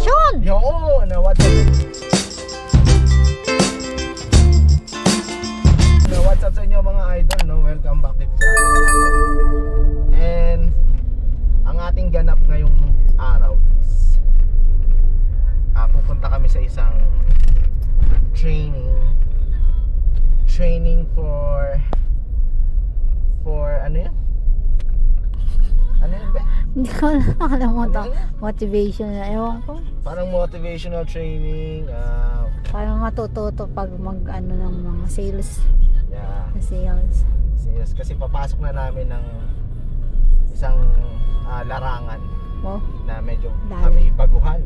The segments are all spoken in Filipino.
Motivation! Yo, what's up sa inyo mga idol, no? Welcome back dito sa ating channel. And ang ating ganap ngayong araw is pupunta kami sa isang training for ano yun? Ano yun ba? Hindi ko nakalimutan. Motivation na. Ewan ko. Parang motivational training. Parang matututo pag mag-ano ng mga sales. Yeah. Sales. Yes, kasi papasok na namin ng isang larangan Oh, na medyo lalim. kami baguhan.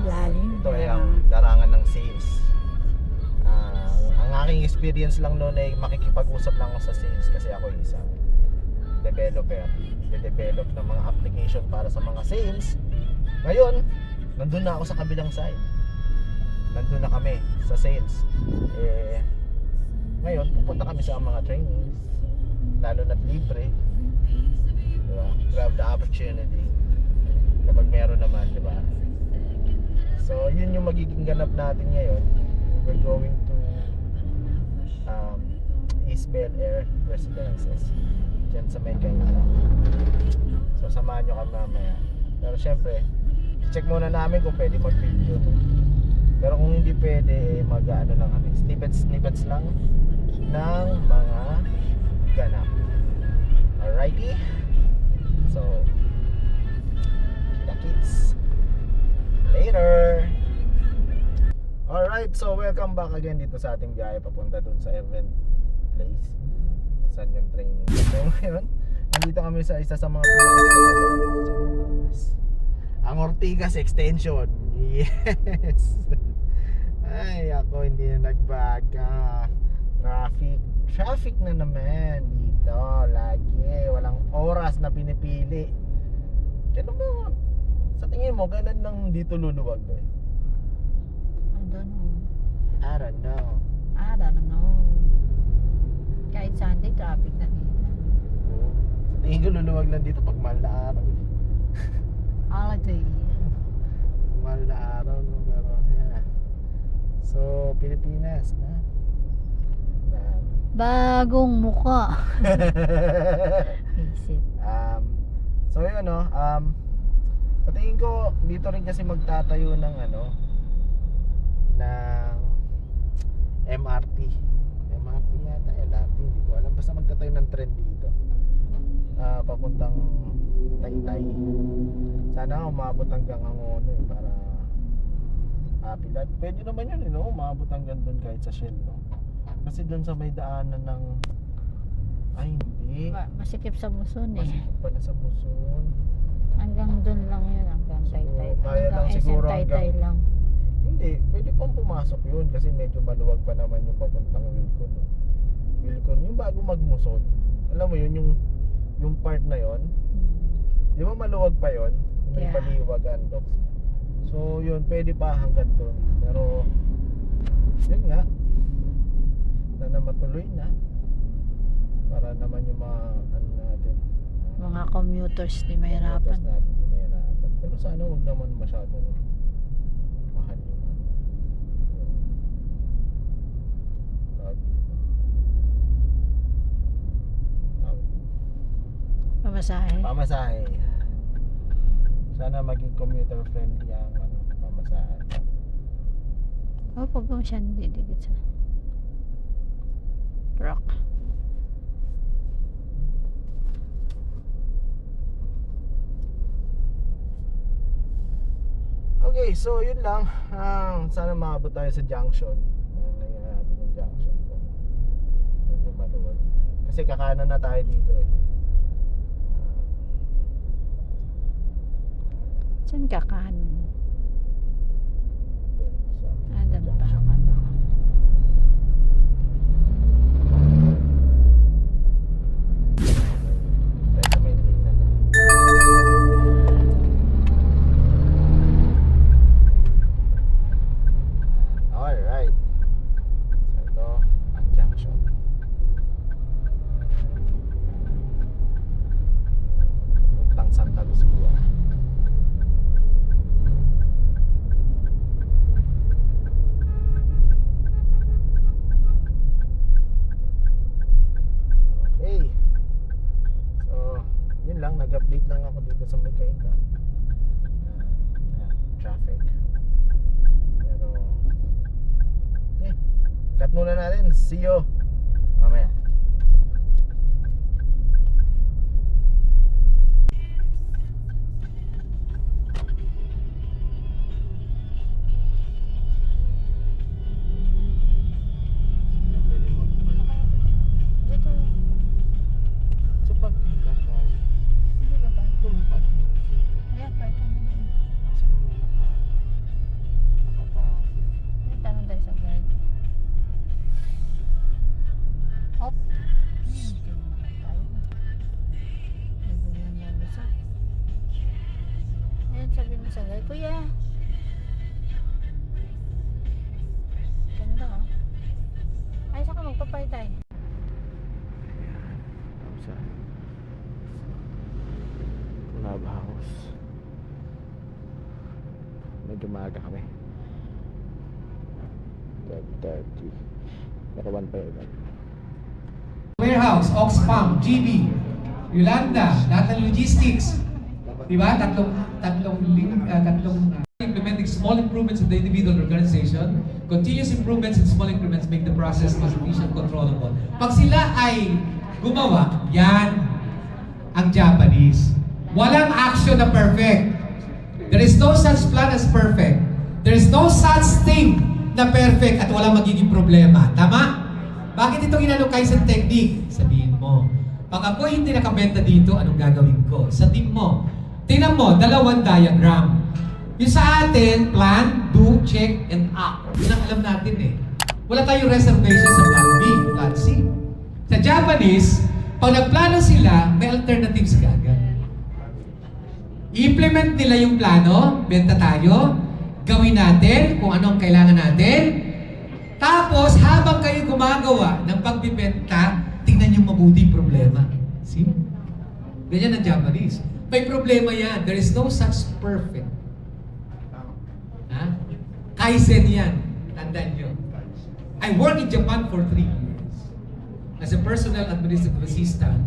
Lalim. Ito ay ang larangan ng sales. Ang aking experience lang noon ay makikipag-usap lang ako sa sales kasi ako isang developer. De-develop ng mga application para sa mga sales. Ngayon, nandun na ako sa kabilang side. Nandun na kami sa sales. Ngayon, pupunta kami sa mga trainings. Lalo na't libre. Diba? Grab the opportunity. Kapag meron naman, diba? So, yun yung magiging ganap natin ngayon. We're going to East Bel Air Residences. Diyan sa may Kainta. So, samahan nyo kami mamaya. Pero syempre, check muna namin kung pwede mag-video. No? Pero kung hindi pwede, mag-ano lang kami. Snippets lang ng mga ganap. Alrighty? So, kita kits. Later! Alright, so welcome back again dito sa ating biyahe papunta dun sa event place. Saan yung training. So ngayon, nandito kami sa isa sa mga ang Ortigas Extension. Yes! Ay, ako hindi na nagbaga. Traffic na naman dito. Lagi, walang oras na pinipili. Kailan mo, sa tingin mo, kailan lang dito luluwag eh? I don't know. I don't know. Kahit Sunday, traffic na dito. Oo. Sa tingin ko luluwag lang dito pag mahal na araw. Holiday. Mahal na araw, no? Pero, yeah. So, Pilipinas na. Bagong muka. Isip. So yun no, sa tingin ko dito rin kasi magtatayo ng ano ng MRT yata, LRT, hindi ko alam, basta magtatayo ng tren dito papuntang Taytay. Sana umabot hanggang Angono para Pilat. Pwede naman yun, no? Umabot hanggang doon kahit sa Shell, no? Kasi doon sa may daanan ng hindi. Masikip sa Muson eh. Masikip pala sa Muson. Hanggang doon lang yun, hanggang Taytay. Kaya lang Hanggang siguro SM Taytay lang. Hindi, pwede pang pumasok yun kasi medyo maluwag pa naman yung papuntang Wilcon. Wilcon, yung bago magmuson. Alam mo yun, yung part na yun. Di ba maluwag pa yun? May Yeah. paliwag andox. So yun, pwede pa hanggang doon. Pero yun nga, sana matuloy na para naman yung mga ano natin, Mga commuters di mahirapan. commuters natin yung mahirapan. Pero sana huwag naman masyadong mahal yung pamasahe. Sana maging commuter friendly ang pamasahe. Pag mo siya didikit sa truck. Okay, so yun lang. Sana maabot tayo sa junction. Lagyan natin yung junction ko. Medyo maluwag. Kasi kakanan na tayo dito eh. Saan kakahanin? Doon sa Adam pa junction. ang ano. Tayo sa may tingnan. Alright. So ito ang junction. Puntang Santa Lucia. gusto mo ikaita. Traffic. Pero, cut muna natin. See you mamaya. Dito. So pag Hindi ba pa? Ayan, pa. May tanong tayo sa guide. Hop. Ayan, sabi mo sa guide, Kuya. Ganda oh. Ay, saka magpapay tayo. sa Love House. Medyo maaga kami. 12:30. Nakawan pa yun. Warehouse, Oxfam, GB, Yolanda, lahat ng logistics. Diba? Tatlong implementing small improvements in the individual organization. Continuous improvements in small increments make the process más efficient, controllable. Pag sila ay gumawa, yan ang Japanese. Walang action na perfect. There is no such plan as perfect. There is no such thing na perfect at walang magiging problema. Tama? Bakit ito ginano Kaizen technique? Sabihin mo, pag ako hindi nakabenta dito, anong gagawin ko? Sa team mo, tingnan mo, dalawang diagram. Yung sa atin, plan, do, check, and act. Yun ang alam natin eh. Wala tayong reservation sa plan B, plan C. Sa Japanese, pag nagplano sila, may alternatives ka agad. I-implement nila yung plano, benta tayo, gawin natin kung anong kailangan natin. Tapos, habang kayo gumagawa ng pagbibenta, tingnan yung mabuti problema. See? Ganyan ang Japanese. May problema yan. There is no such perfect. Ha? Kaizen yan. Tandaan nyo. I worked in Japan for 3 years as a personal administrative assistant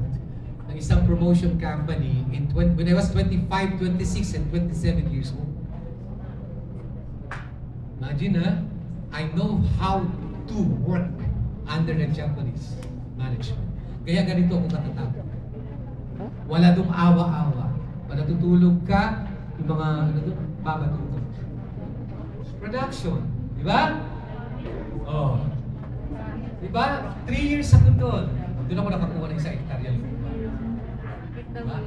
ng isang promotion company when I was 25, 26, and 27 years old. Imagine ha? I know how to work under the Japanese management. Kaya ganito akong katatag. Wala dong awa-awa. Pag natutulog ka, yung mga babatulog. Production. Di ba? Oh. Di ba? 3 years ako doon. Doon ako nakakuha ng isang hektarya. Diba?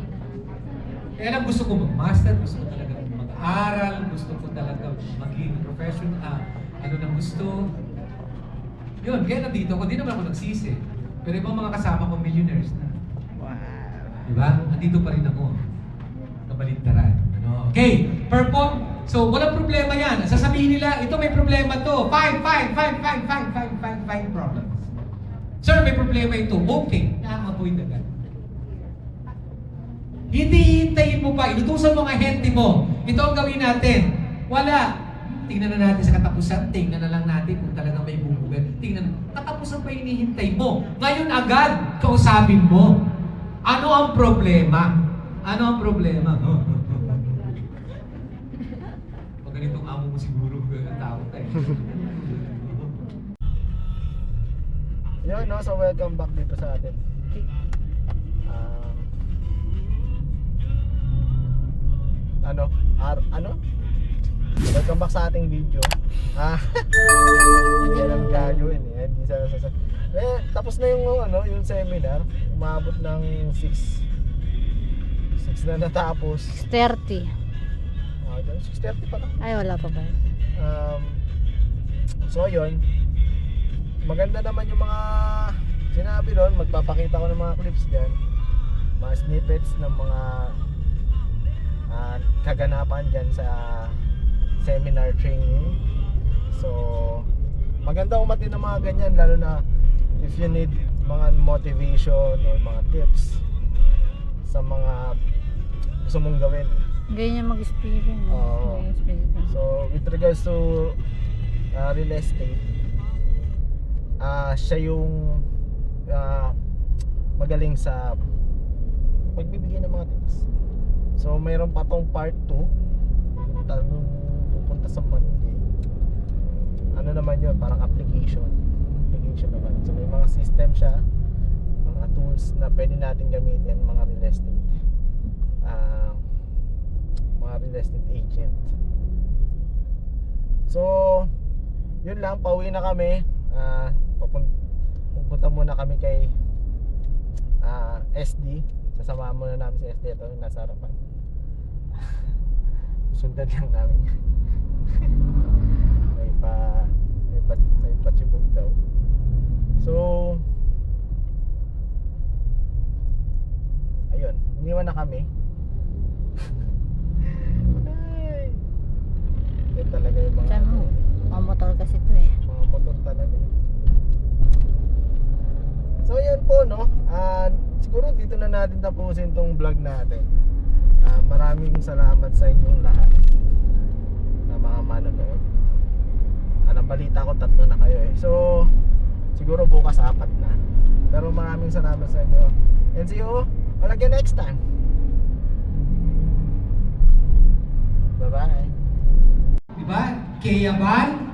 Kaya lang gusto ko mag-master, gusto ko talaga mag-aral, gusto ko talaga maging professional, ano na gusto. Yun, kaya nandito ako, di naman ako nagsisi. Pero ibang mga kasama ko, millionaires na. Wow. Diba? Nandito pa rin ako. Kabaligtaran. Ano? Okay, perform. So, walang problema yan. Sasabihin nila, ito may problema to. Fine problems. Sir, may problema ito. Okay, nakaka-avoid agad. Hindi hintayin mo pa, inutusan mo ang ahente mo. Ito ang gawin natin. Wala. Tingnan na natin sa katapusan, tingnan na lang natin kung talagang may bubugan. Tingnan, katapusan pa hinihintay mo. Ngayon agad, kausapin mo. Ano ang problema? Ano ang problema? Pag ganitong amo mo siguro, tao tayo. Yun, no? So welcome back dito sa atin. Welcome back sa ating video. Hindi alam gagawin eh. Hindi sana tapos na yung yung seminar. Umabot ng 6 na natapos. 30. 6:30 pa lang. Ay, wala pa ba? So yun, maganda naman yung mga sinabi doon. Magpapakita ko ng mga clips dyan, mga snippets ng mga kaganapan dyan sa seminar training. So maganda umati ng mga ganyan, lalo na if you need mga motivation or mga tips sa mga gusto mong gawin. Ganyan mag-experience. Oo. So with regards to real estate, siya yung magaling sa magbibigay ng mga tips. So mayroon pa tong part 2 pupunta sa Monday. Ano naman yun, parang application naman. So may mga system siya, mga tools na pwede natin gamitin, mga real estate agent. So yun lang, pauwi na kami. Pupunta muna kami kay SD. Sasamahan muna namin si SD. Ito yung nasa harapan. Sundan lang namin yan. may patsibog daw. So ayun, iniwan na kami. Ay, yan talaga yung mga Saan mo? Mga motor kasi to eh. mga motor talaga. So yun po, no, siguro dito na natin tapusin tong vlog natin. Maraming salamat sa inyong lahat na mga manonood. Ang balita ko 3 na kayo eh. So siguro bukas 4 na. Pero maraming salamat sa inyo. And see you all again next time. Bye bye. Diba? Keyaban,